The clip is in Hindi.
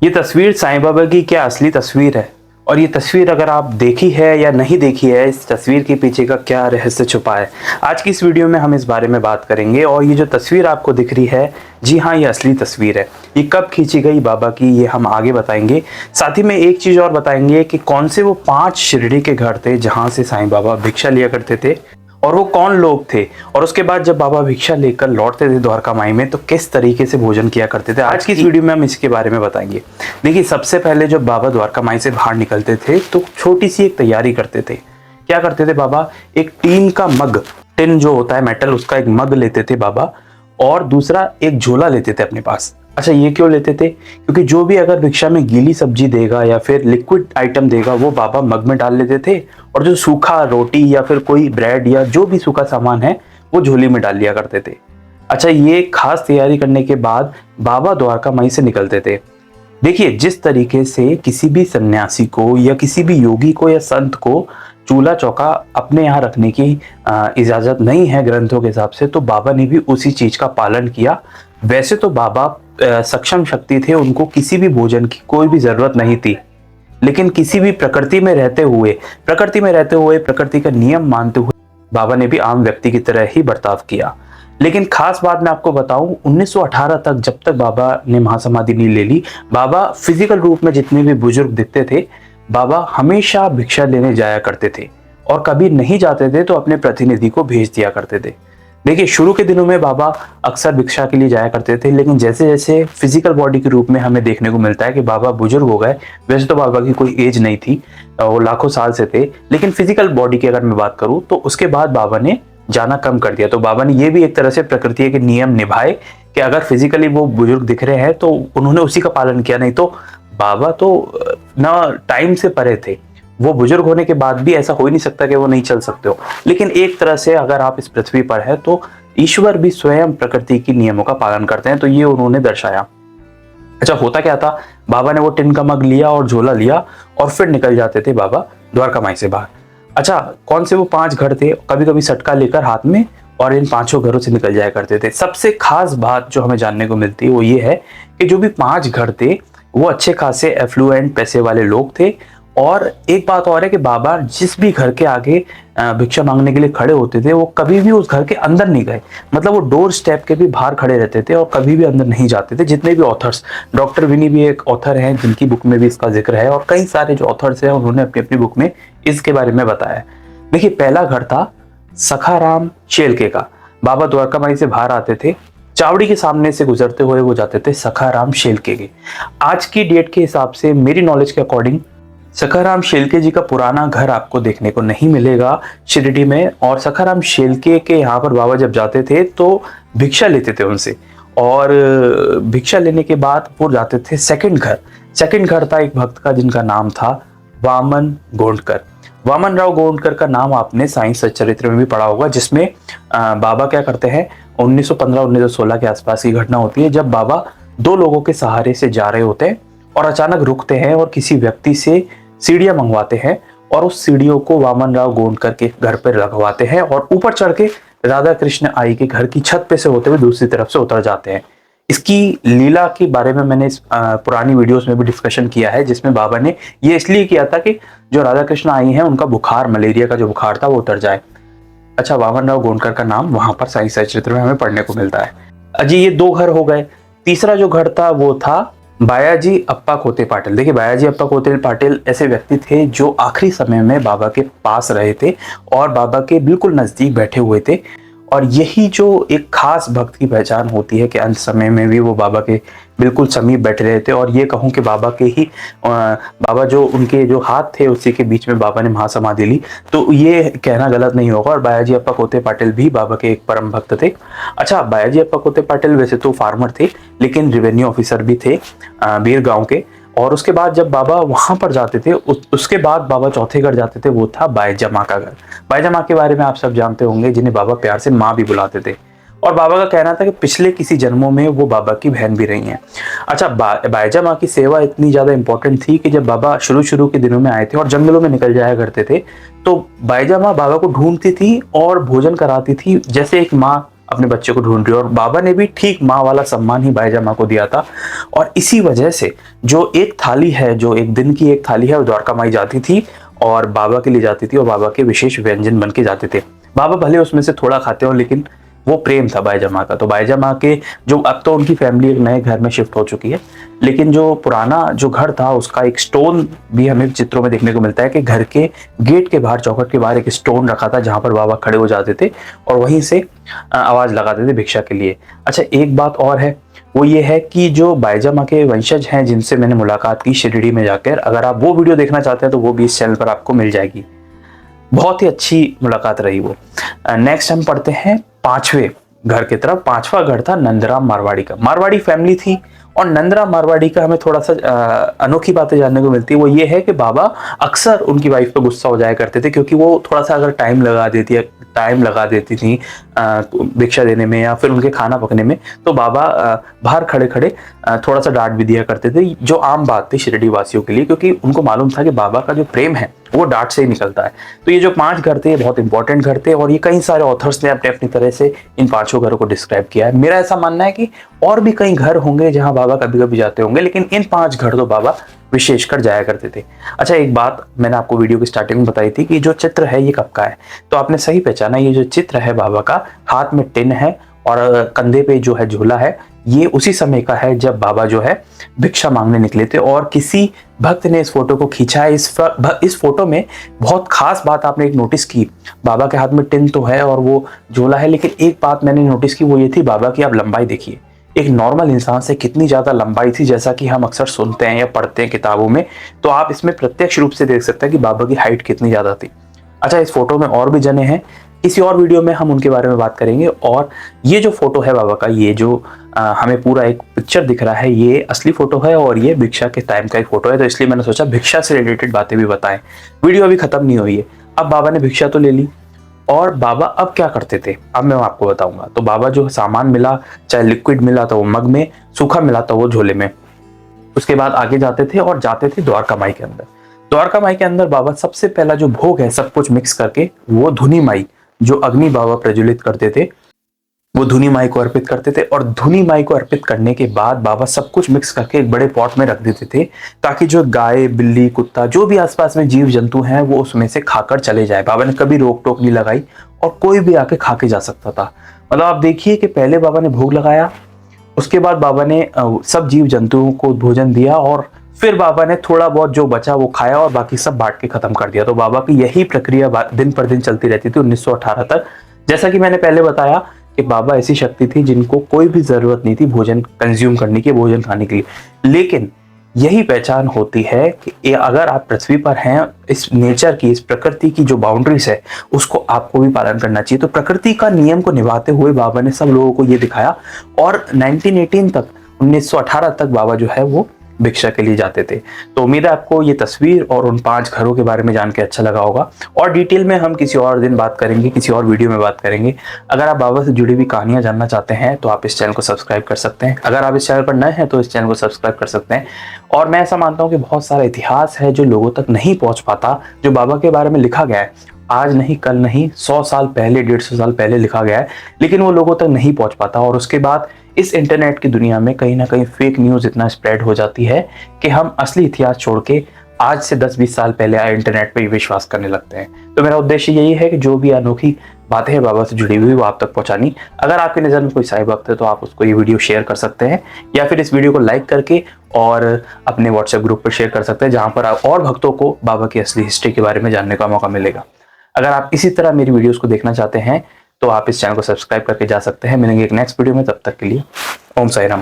ये तस्वीर साईं बाबा की क्या असली तस्वीर है? और ये तस्वीर अगर आप देखी है या नहीं देखी है, इस तस्वीर के पीछे का क्या रहस्य छुपा है? आज की इस वीडियो में हम इस बारे में बात करेंगे। और ये जो तस्वीर आपको दिख रही है, जी हाँ, ये असली तस्वीर है। ये कब खींची गई बाबा की, ये हम आगे बताएंगे। साथ ही में एक चीज़ और बताएंगे कि कौन से वो 5 शिरडी के घर थे जहाँ से साईं बाबा भिक्षा लिया करते थे, और वो कौन लोग थे। और उसके बाद जब बाबा भिक्षा लेकर लौटते थे द्वारका माई में, तो किस तरीके से भोजन किया करते थे। आज की इस वीडियो में हम इसके बारे में बताएंगे। देखिए, सबसे पहले जब बाबा द्वारका माई से बाहर निकलते थे तो छोटी सी एक तैयारी करते थे। क्या करते थे बाबा? एक टीन का मग, टिन जो होता है मेटल, उसका एक मग लेते थे बाबा, और दूसरा एक झोला लेते थे अपने पास। अच्छा, ये क्यों लेते थे? क्योंकि जो भी अगर भिक्षा में गीली सब्जी देगा या फिर लिक्विड आइटम देगा, वो बाबा मग में डाल लेते थे, और जो सूखा रोटी या फिर कोई ब्रेड या जो भी सूखा सामान है वो झोली में डाल लिया करते थे। अच्छा, ये खास तैयारी करने के बाद बाबा द्वारका माई से निकलते थे। देखिए, जिस तरीके से किसी भी सन्यासी को या किसी भी योगी को या संत को चूल्हा चौका अपने यहाँ रखने की इजाजत नहीं है ग्रंथों के हिसाब से, तो बाबा ने भी उसी चीज का पालन किया। वैसे तो बाबा सक्षम शक्ति थे, उनको किसी भी भोजन की कोई भी जरूरत नहीं थी, लेकिन किसी भी प्रकृति में रहते हुए प्रकृति का नियम मानते हुए बाबा ने भी आम व्यक्ति की तरह ही बर्ताव किया। लेकिन खास बात मैं आपको बताऊं, 1918 तक, जब तक बाबा ने महासमाधि नहीं ले ली, बाबा फिजिकल रूप में जितने भी बुजुर्ग दिखते थे, बाबा हमेशा भिक्षा लेने जाया करते थे, और कभी नहीं जाते थे तो अपने प्रतिनिधि को भेज दिया करते थे। देखिए, शुरू के दिनों में बाबा अक्सर भिक्षा के लिए जाया करते थे, लेकिन जैसे जैसे फिजिकल बॉडी के रूप में हमें देखने को मिलता है कि बाबा बुजुर्ग हो गए। वैसे तो बाबा की कोई एज नहीं थी, वो लाखों साल से थे, लेकिन फिजिकल बॉडी की अगर मैं बात करूं तो उसके बाद बाबा ने जाना कम कर दिया। तो बाबा ने ये भी एक तरह से प्रकृति के नियम निभाए कि अगर फिजिकली वो बुजुर्ग दिख रहे हैं तो उन्होंने उसी का पालन किया। नहीं तो बाबा तो ना टाइम से परे थे, वो बुजुर्ग होने के बाद भी ऐसा हो ही नहीं सकता कि वो नहीं चल सकते हो। लेकिन एक तरह से अगर आप इस पृथ्वी पर है तो ईश्वर भी स्वयं प्रकृति के नियमों का पालन करते हैं, तो ये उन्होंने दर्शाया। अच्छा, होता क्या था, बाबा ने वो टिन का मग लिया और झोला लिया और फिर निकल जाते थे बाबा द्वारका माई से बाहर। अच्छा, कौन से वो 5 घर थे? कभी कभी सटका लेकर हाथ में, और इन 5 घरों से निकल जाया करते थे। सबसे खास बात जो हमें जानने को मिलती है वो ये है कि जो भी 5 घर थे वो अच्छे खासे एफ्लुएंट पैसे वाले लोग थे। और एक बात और है कि बाबा जिस भी घर के आगे भिक्षा मांगने के लिए खड़े होते थे, वो कभी भी उस घर के अंदर नहीं गए। मतलब वो डोर स्टेप के भी बाहर खड़े रहते थे और कभी भी अंदर नहीं जाते थे। जितने भी ऑथर्स, डॉक्टर विनी भी एक ऑथर हैं जिनकी बुक में भी इसका जिक्र है, और कई सारे जो ऑथर्स हैं उन्होंने अपनी अपनी बुक में इसके बारे में बताया। देखिए, पहला घर था सखाराम शेलके का। बाबा द्वारका माई से बाहर आते थे, चावड़ी के सामने से गुजरते हुए वो जाते थे सखाराम शेलके के। आज की डेट के हिसाब से, मेरी नॉलेज के अकॉर्डिंग, सखाराम शेलके जी का पुराना घर आपको देखने को नहीं मिलेगा शिरडी में। और सखाराम शेलके के यहाँ पर बाबा जब जाते थे तो भिक्षा लेते थे उनसे, और भिक्षा लेने के बाद वो जाते थे सेकंड घर। सेकंड घर था एक भक्त का जिनका नाम था वामन गोंडकर। वामन राव गोंडकर का नाम आपने साईं सच्चरित्र में भी पढ़ा होगा, जिसमें बाबा क्या करते हैं, 1915-1916 के आसपास की घटना होती है, जब बाबा 2 लोगों के सहारे से जा रहे होते हैं और अचानक रुकते हैं और किसी व्यक्ति से सीढ़ियां मंगवाते हैं, और उस सीढ़ियों को वामन राव गोंडकर के घर पर लगवाते हैं, और ऊपर चढ़ के राधा कृष्ण आई के घर की छत पे से होते हुए दूसरी तरफ से उतर जाते हैं। इसकी लीला के बारे में मैंने पुरानी वीडियोस में भी डिस्कशन किया है, जिसमें बाबा ने ये इसलिए किया था कि जो राधा कृष्ण आई हैं उनका बुखार, मलेरिया का जो बुखार था, वो उतर जाए। अच्छा, वामन राव गोंडकर का नाम वहां पर साईं सच्चरित्र में हमें पढ़ने को मिलता है। अजी, ये 2 घर हो गए। तीसरा जो घर था वो था बायाजी अप्पा कोते पाटिल। देखिए, बायाजी अप्पा कोते पाटिल ऐसे व्यक्ति थे जो आखिरी समय में बाबा के पास रहे थे और बाबा के बिल्कुल नजदीक बैठे हुए थे। और यही जो एक खास भक्त की पहचान होती है कि अंत समय में भी वो बाबा के बिल्कुल समीप बैठे रहे थे। और ये कहूँ कि बाबा के ही बाबा जो उनके जो हाथ थे उसी के बीच में बाबा ने महासमाधि ली, तो ये कहना गलत नहीं होगा। और बायाजी अप्पा कोते पाटिल भी बाबा के एक परम भक्त थे। अच्छा, बायाजी अप्पा कोते पाटिल वैसे तो फार्मर थे, लेकिन रेवेन्यू ऑफिसर भी थे बीर गांव के। और उसके बाद जब बाबा वहां पर जाते थे, उसके बाद बाबा चौथे घर जाते थे, वो था बायजा माँ का घर। बायजा माँ के बारे में आप सब जानते होंगे, जिन्हें बाबा प्यार से माँ भी बुलाते थे। और बाबा का कहना था कि पिछले किसी जन्मों में वो बाबा की बहन भी रही हैं। अच्छा, बायजा माँ की सेवा इतनी ज्यादा इंपॉर्टेंट थी कि जब बाबा शुरू के दिनों में आए थे और जंगलों में निकल जाया करते थे, तो बायजा माँ बाबा को ढूंढती थी और भोजन कराती थी, जैसे एक माँ अपने बच्चे को ढूंढ रही है। और बाबा ने भी ठीक माँ वाला सम्मान ही बाईजा माँ को दिया था। और इसी वजह से जो एक थाली है, जो एक दिन की एक थाली है, वो द्वारका माई जाती थी और बाबा के लिए जाती थी और बाबा के विशेष व्यंजन बन के जाते थे। बाबा भले उसमें से थोड़ा खाते हो, लेकिन वो प्रेम था बाईजा माँ का। तो बाईजा माँ के जो, अब तो उनकी फैमिली एक नए घर में शिफ्ट हो चुकी है, लेकिन जो पुराना जो घर था उसका एक स्टोन भी हमें चित्रों में देखने को मिलता है कि घर के गेट के बाहर, चौखट के बाहर एक स्टोन रखा था जहां पर बाबा खड़े हो जाते थे और वहीं से आवाज लगाते थे भिक्षा के लिए। अच्छा, एक बात और है, वो ये है कि जो बाईजा माँ के वंशज हैं जिनसे मैंने मुलाकात की शिरडी में जाकर, अगर आप वो वीडियो देखना चाहते हैं तो वो भी इस चैनल पर आपको मिल जाएगी। बहुत ही अच्छी मुलाकात रही वो। नेक्स्ट हम पढ़ते हैं पांचवें घर की तरफ। पांचवा घर था नंदराम मारवाड़ी का। मारवाड़ी फैमिली थी और नंदराम मारवाड़ी का हमें थोड़ा सा अनोखी बातें जानने को मिलती है। वो ये है कि बाबा अक्सर उनकी वाइफ पे गुस्सा हो जाया करते थे, क्योंकि वो थोड़ा सा अगर टाइम लगा देती थी भिक्षा देने में या फिर उनके खाना पकने में, तो बाबा बाहर खड़े खड़े थोड़ा सा डांट भी दिया करते थे, जो आम बात थी शिरडी वासियों के लिए, क्योंकि उनको मालूम था कि बाबा का जो प्रेम है वो डांट से ही निकलता है। तो ये जो 5 घर थे, बहुत इंपॉर्टेंट घर थे और ये कई सारे ऑथर्स ने अपने अपनी तरह से इन 5 घरों को डिस्क्राइब किया है। मेरा ऐसा मानना है कि और भी कई घर होंगे जहां बाबा कभी कभी जाते होंगे, लेकिन इन 5 घर तो बाबा विशेषकर जाया करते थे। अच्छा, एक बात मैंने आपको वीडियो की स्टार्टिंग में बताई थी कि जो चित्र है ये कब का है, तो आपने सही पहचाना, ये जो चित्र है बाबा का, हाथ में टिन है और कंधे पे जो है झोला है, ये उसी समय का है जब बाबा जो है भिक्षा मांगने निकले थे। और किसी भक्त ने इस फोटो को खींचा है। इस फोटो में बहुत खास बात आपने एक नोटिस की, बाबा के हाथ में टिन तो है और वो झोला है, लेकिन एक बात मैंने नोटिस की, वो ये थी, बाबा की आप लंबाई देखिए, एक नॉर्मल इंसान से कितनी ज्यादा लंबाई थी, जैसा कि हम अक्सर सुनते हैं या पढ़ते हैं किताबों में। तो आप इसमें प्रत्यक्ष रूप से देख सकते हैं कि बाबा की हाइट कितनी ज्यादा थी। अच्छा, इस फोटो में और भी जने हैं, किसी और वीडियो में हम उनके बारे में बात करेंगे। और ये जो फोटो है बाबा का, ये जो हमें पूरा एक पिक्चर दिख रहा है, ये असली फोटो है और ये भिक्षा के टाइम का एक फोटो है। तो इसलिए मैंने सोचा भिक्षा से रिलेटेड बातें भी बताएं। वीडियो अभी खत्म नहीं हुई है। अब बाबा ने भिक्षा तो ले ली और बाबा अब क्या करते थे, अब मैं आपको बताऊंगा। तो बाबा जो सामान मिला, चाहे लिक्विड मिला तो वो मग में, सूखा मिला तो वो झोले में, उसके बाद आगे जाते थे और जाते थे द्वारका माई के अंदर। द्वारका माई के अंदर बाबा सबसे पहला जो भोग है सब कुछ मिक्स करके, वो धुनी माई, जो अग्नि बाबा प्रज्वलित करते थे, वो धुनी माई को अर्पित करते थे। और धुनी माई को अर्पित करने के बाद बाबा सब कुछ मिक्स करके एक बड़े पॉट में रख देते थे, ताकि जो गाय, बिल्ली, कुत्ता, जो भी आसपास में जीव जंतु हैं, वो उसमें से खाकर चले जाए। बाबा ने कभी रोक टोक नहीं लगाई और कोई भी आके खा के जा सकता था। मतलब आप देखिए कि पहले बाबा ने भोग लगाया, उसके बाद बाबा ने सब जीव जंतुओं को भोजन दिया और फिर बाबा ने थोड़ा बहुत जो बचा वो खाया और बाकी सब बांट के खत्म कर दिया। तो बाबा की यही प्रक्रिया दिन पर दिन चलती रहती थी 1918 तक। जैसा कि मैंने पहले बताया कि बाबा ऐसी शक्ति थी जिनको कोई भी जरूरत नहीं थी भोजन कंज्यूम करने की, भोजन खाने के लिए। लेकिन यही पहचान होती है कि अगर आप पृथ्वी पर हैं, इस नेचर की, इस प्रकृति की जो बाउंड्रीज है उसको आपको भी पालन करना चाहिए। तो प्रकृति का नियम को निभाते हुए बाबा ने सब लोगों को ये दिखाया और 1918 तक, 1918 तक बाबा जो है वो भिक्षा के लिए जाते थे। तो उम्मीद है आपको ये तस्वीर और उन 5 घरों के बारे में जान के अच्छा लगा होगा। और डिटेल में हम किसी और दिन बात करेंगे, किसी और वीडियो में बात करेंगे। अगर आप बाबा से जुड़ी हुई कहानियां जानना चाहते हैं तो आप इस चैनल को सब्सक्राइब कर सकते हैं। अगर आप इस चैनल पर नए हैं तो इस चैनल को सब्सक्राइब कर सकते हैं। और मैं ऐसा मानता हूँ कि बहुत सारा इतिहास है जो लोगों तक नहीं पहुंच पाता, जो बाबा के बारे में लिखा गया है, आज नहीं कल नहीं, 100 साल पहले, 150 साल पहले लिखा गया है, लेकिन वो लोगों तक नहीं पहुंच पाता। और उसके बाद इस इंटरनेट की दुनिया में कहीं ना कहीं फेक न्यूज इतना स्प्रेड हो जाती है कि हम असली इतिहास छोड़ के आज से 10-20 साल पहले आए इंटरनेट पे विश्वास करने लगते हैं। तो मेरा उद्देश्य यही है कि जो भी अनोखी बातें हैं बाबा से जुड़ी हुई वो आप तक पहुंचानी। अगर आपकी नज़र में कोई साई भक्त है तो आप उसको ये वीडियो शेयर कर सकते हैं, या फिर इस वीडियो को लाइक करके और अपने व्हाट्सएप ग्रुप पर शेयर कर सकते हैं, जहां पर आप और भक्तों को बाबा की असली हिस्ट्री के बारे में जानने का मौका मिलेगा। अगर आप इसी तरह मेरी वीडियोस को देखना चाहते हैं तो आप इस चैनल को सब्सक्राइब करके जा सकते हैं। मिलेंगे एक नेक्स्ट वीडियो में, तब तक के लिए ओम साई राम।